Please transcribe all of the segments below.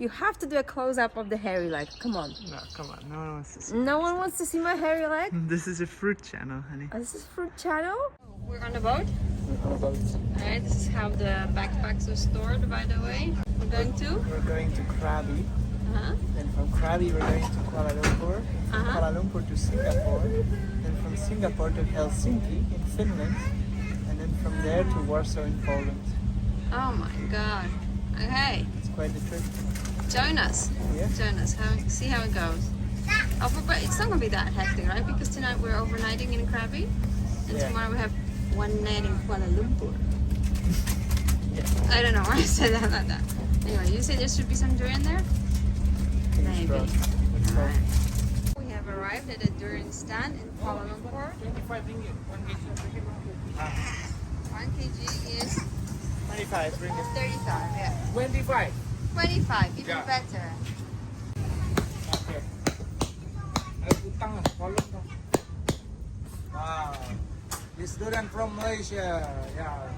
You have to do a close-up of the hairy leg. Come on. No, come on. No one wants to see. No one wants to see my hairy leg? This is a fruit channel, honey. Oh, this is fruit channel? We're on the boat. Alright, this is how the backpacks are stored, by the way. We're going to? We're going to Krabi. Then from Krabi we're going to Kuala Lumpur. From Kuala Lumpur to Singapore. Then from Singapore to Helsinki in Finland. And then from there to Warsaw in Poland. Oh my god. Okay. It's quite the trip. Join us. Yeah. Join us. See how it goes. But it's not going to be that hectic, right? Because tonight we're overnighting in Krabi. And tomorrow we have one night in Kuala Lumpur. I don't know why I said that like that. Anyway, you say there should be some durian there? Maybe. Alright. We have arrived at a durian stand in Kuala Lumpur. 25 ringgit, 1 kg. 1 kg is 25 ringgit. 35, yeah. 25. 25, even better. Okay. Wow. This durian from Malaysia. Yeah.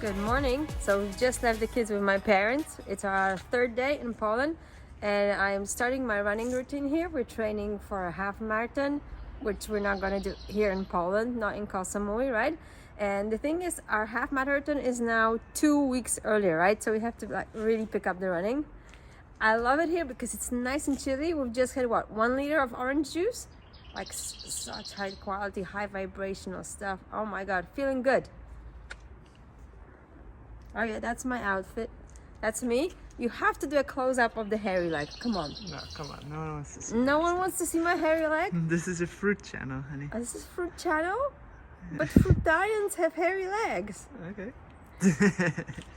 Good morning. So we just left the kids with my parents. It's our third day in Poland and I am starting my running routine here. We're training for a half marathon, which we're not going to do here in Poland, not in Koh Samui, right? And the thing is, our half marathon is now 2 weeks earlier, right? So we have to like really pick up the running. I love it here because it's nice and chilly. We've just had what, 1 liter of orange juice? Like such high quality, high vibrational stuff. Oh my God, feeling good. Oh yeah, that's my outfit. That's me. You have to do a close-up of the hairy leg. Come on. No, come on. No one wants to see. No one wants to see my hairy leg? This is a fruit channel, honey. Oh, this is fruit channel? But fruitarians have hairy legs. Okay.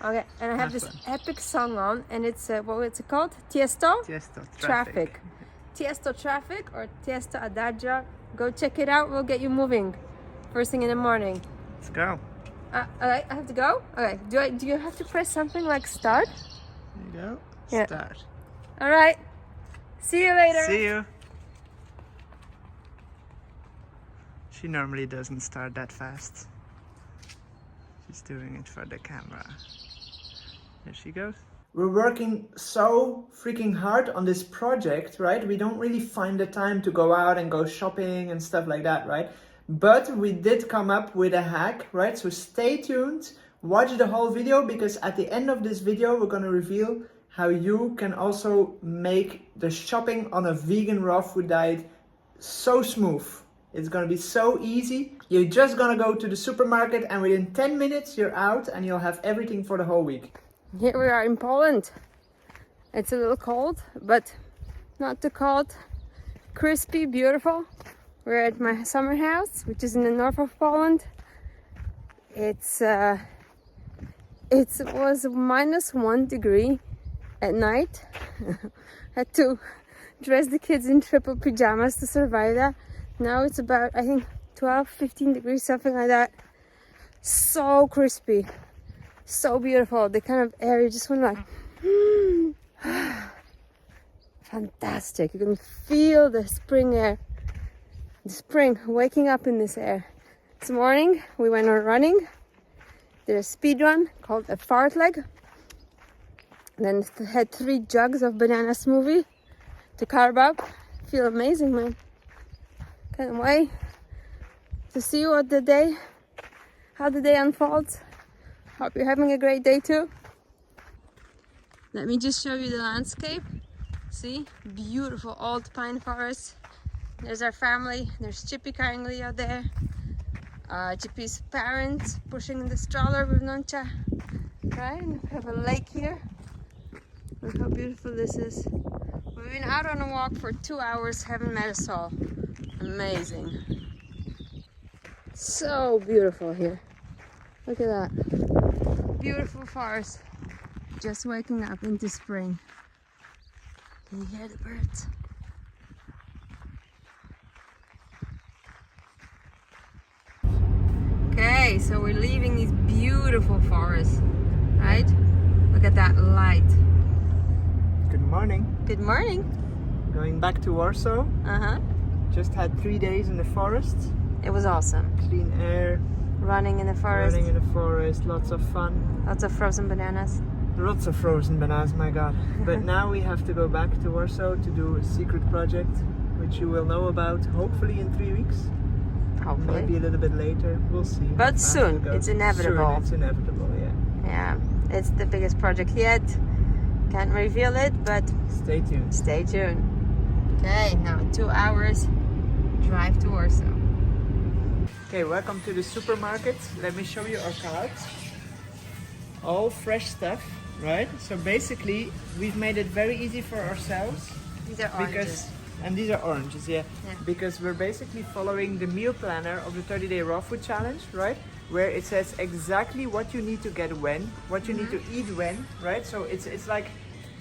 Okay, and I have this epic song on, and it's, what's it called? Tiesto? Tiesto Traffic. Tiesto Traffic or Tiesto Adagio. Go check it out. We'll get you moving first thing in the morning. Let's go. Okay, I have to go? Okay, do you have to press something like start? There you go. Yeah. Start. Alright. See you later. See you. She normally doesn't start that fast. She's doing it for the camera. There she goes. We're working so freaking hard on this project, right? We don't really find the time to go out and go shopping and stuff like that, right? But we did come up with a hack, right? So stay tuned, watch the whole video, because at the end of this video, we're gonna reveal how you can also make the shopping on a vegan raw food diet so smooth. It's gonna be so easy. You're just gonna go to the supermarket and within 10 minutes you're out and you'll have everything for the whole week. Here we are in Poland. It's a little cold, but not too cold. Crispy, beautiful. We're at my summer house, which is in the north of Poland. It was -1 degree at night. Had to dress the kids in triple pajamas to survive that. Now it's about, I think, 12, 15 degrees, something like that. So crispy, so beautiful. The kind of air, you just want to like, fantastic. You can feel the spring air. The spring waking up in this air. This morning we went on running, did a speed run called a fart leg, then had 3 jugs of banana smoothie to carb up. Feel amazing, man. Can't wait to see how the day unfolds. Hope you're having a great day too. Let me just show you the landscape. See, beautiful old pine forest. There's our family. There's Chippy carrying Leo there. Chippy's parents pushing the stroller with Noncha. Right? And we have a lake here. Look how beautiful this is. We've been out on a walk for 2 hours, haven't met a soul. Amazing. So beautiful here. Look at that. Beautiful forest. Just waking up into spring. Can you hear the birds? Okay, so we're leaving these beautiful forests, right? Look at that light. Good morning. Good morning. Going back to Warsaw. Uh-huh. Just had 3 days in the forest. It was awesome. Clean air. Running in the forest. Running in the forest. Lots of fun. Lots of frozen bananas. Lots of frozen bananas, my god. But now we have to go back to Warsaw to do a secret project, which you will know about hopefully in 3 weeks. Hopefully. Maybe a little bit later. We'll see. But soon. It's inevitable. Soon, it's inevitable, yeah. Yeah. It's the biggest project yet. Can't reveal it, but Stay tuned. stay tuned. Okay, now 2 hours drive to Warsaw. Okay, welcome to the supermarket. Let me show you our carts. All fresh stuff, right? So basically, we've made it very easy for ourselves. These are oranges. And these are oranges, yeah. Yeah. Because we're basically following the meal planner of the 30-day raw food challenge, right? Where it says exactly what you need to get when, what you need to eat when, right? So it's like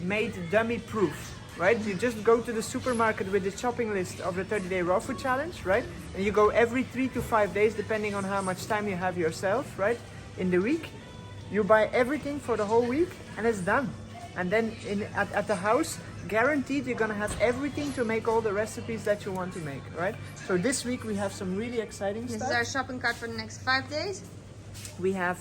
made dummy proof, right? You just go to the supermarket with the shopping list of the 30-day raw food challenge, right? And you go every 3 to 5 days, depending on how much time you have yourself, right? In the week, you buy everything for the whole week and it's done. And then at the house, guaranteed you're gonna have everything to make all the recipes that you want to make, right? So this week we have some really exciting This stuff. is our shopping cart for the next 5 days. We have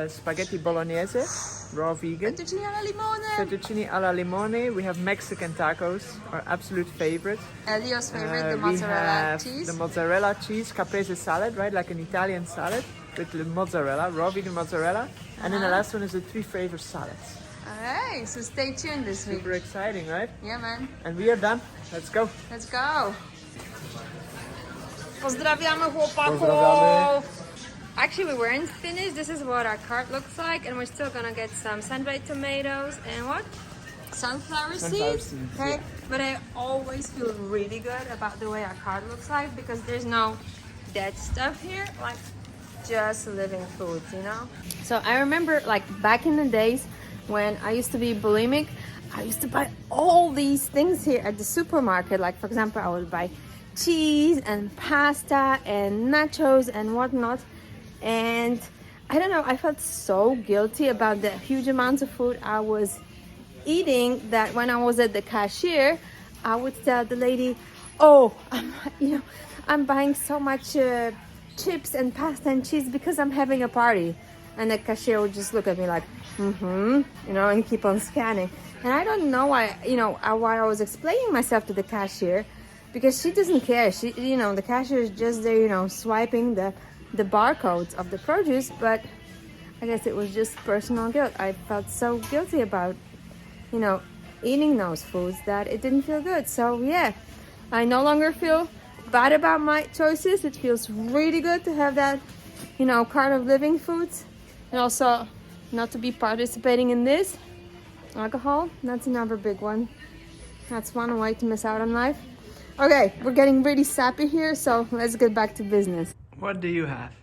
spaghetti bolognese, raw vegan. Fettuccine alla limone. Fettuccine alla limone. We have Mexican tacos, our absolute favorite. Elio's favorite, the We mozzarella have cheese. the mozzarella cheese, caprese salad, right? Like an Italian salad with the mozzarella, raw vegan mozzarella. And then the last one is the 3 flavor salads. Alright, so stay tuned this week. Super exciting, right? Yeah, man. And we are done. Let's go. Let's go. Pozdrawiamy chłopaków. Pozdrawiamy. Actually, we weren't finished. This is what our cart looks like, and we're still gonna get some sun-dried tomatoes and what? Sunflower seeds. Okay, yeah. but I always feel really good about the way our cart looks like because there's no dead stuff here, like just living foods, you know. So I remember, like back in the days when I used to be bulimic, I used to buy all these things here at the supermarket. Like, for example, I would buy cheese and pasta and nachos and whatnot. And I don't know, I felt so guilty about the huge amounts of food I was eating that when I was at the cashier, I would tell the lady, oh, I'm buying so much chips and pasta and cheese because I'm having a party. And the cashier would just look at me like, and keep on scanning. And I don't know why I was explaining myself to the cashier, because she doesn't care. She, the cashier is just there, swiping the barcodes of the produce, but I guess it was just personal guilt. I felt so guilty about, eating those foods that it didn't feel good. So yeah, I no longer feel bad about my choices. It feels really good to have that, cart of living foods. And also not to be participating in this. Alcohol, that's another big one. That's one way to miss out on life. Okay, we're getting really sappy here, so let's get back to business. What do you have?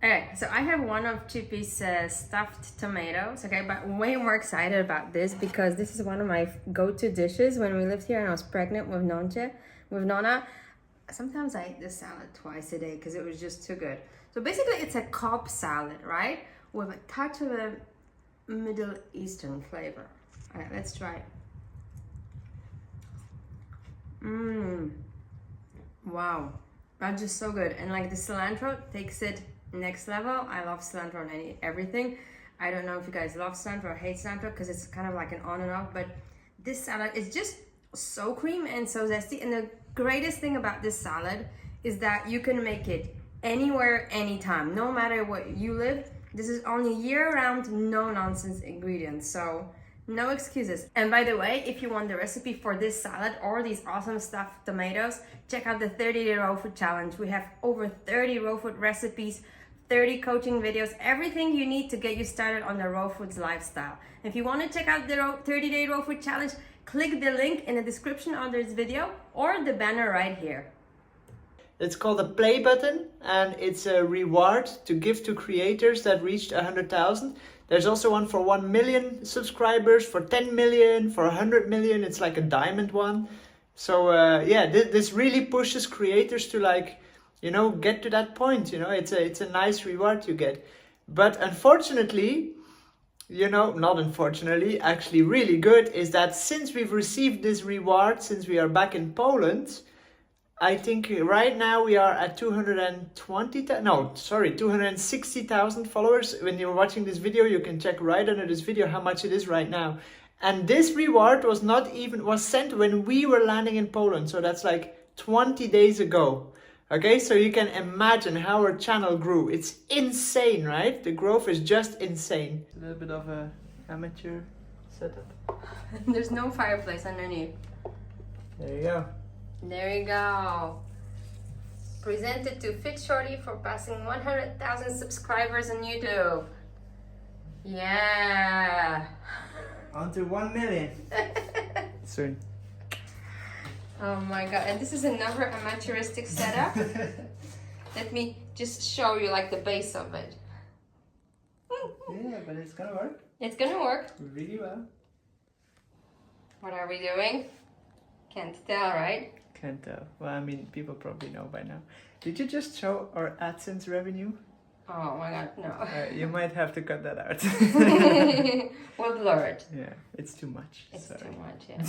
Alright, so I have one of Chippy's stuffed tomatoes, okay, but way more excited about this because this is one of my go-to dishes when we lived here and I was pregnant with Nona. Sometimes I eat this salad twice a day because it was just too good. So basically it's a Cobb salad, right? With a touch of a Middle Eastern flavor. Alright, let's try it. Wow, that's just so good. And like the cilantro takes it next level. I love cilantro on everything. I don't know if you guys love cilantro or hate cilantro because it's kind of like an on and off, but this salad is just so creamy and so zesty. And the greatest thing about this salad is that you can make it anywhere, anytime, no matter what you live. This is only year-round, no-nonsense ingredients, so no excuses. And by the way, if you want the recipe for this salad or these awesome stuffed tomatoes, check out the 30-day raw food challenge. We have over 30 raw food recipes, 30 coaching videos, everything you need to get you started on the raw foods lifestyle. If you want to check out the 30-day raw food challenge, click the link in the description under this video or the banner right here. It's called a play button, and it's a reward to give to creators that reached 100,000. There's also one for 1 million subscribers, for 10 million, for 100 million. It's like a diamond one. So yeah, this really pushes creators to like you know, get to that point. You know, it's a nice reward you get. But unfortunately, you know, not unfortunately, actually really good, is that since we've received this reward, since we are back in Poland, I think right now we are at 260,000 followers. When you're watching this video, you can check right under this video how much it is right now. And this reward was sent when we were landing in Poland. So that's like 20 days ago. Okay, so you can imagine how our channel grew. It's insane, right? The growth is just insane. A little bit of a amateur setup. There's no fireplace underneath. There you go. There you go. Presented to Fit Shorty for passing 100,000 subscribers on YouTube. Yeah. On to 1 million. Soon. Oh my god, and this is another amateuristic setup. Let me just show you like the base of it. Yeah, but it's gonna work. It's gonna work. Really well. What are we doing? Can't tell, right? Can't tell. Well, I mean, people probably know by now. Did you just show our AdSense revenue? Oh my god, no. You might have to cut that out. We'll blur it. Yeah, it's too much. It's Sorry. too much, yeah.